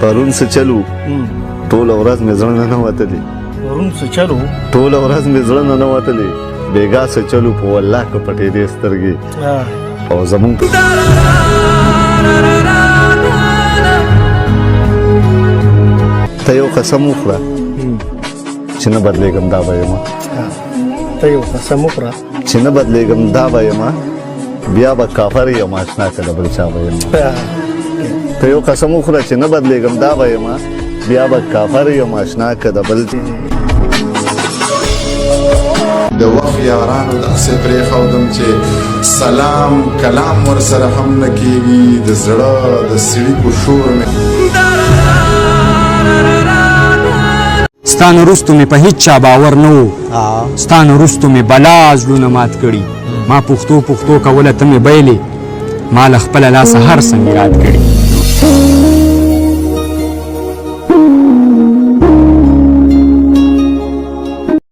پرون څه چلو ټوله ورځ مې زړه نه وتلی پرون څه چلو ټوله ورځ مې زړه نه وتلی بېګا څه چلو په والله که پټېدې سترګې او زمونږ ته یو قسم وخوره چې نه بدلېږم دا به یم ته یو قسم وخوره چې نه بدلېږم دا به یم بیا به کافر یم اشنا که د بل چا به یم ته یو قسم وخوره چې نه بدلېږم دا به یم بیا به کافر یم اشنا که د بل د وخت یارانو داسې پرېښودم چې سلام کلام ورسره هم نه کېږي د زړه د سړي په شور مې ستا نه وروستو مې په هېڅ چا باور نه و ستا نه وروستو مې بلا زړونه مات کړي ما پښتو کوله ته مې بیلې ما له خپله لاسه هر څه مې یاد کړي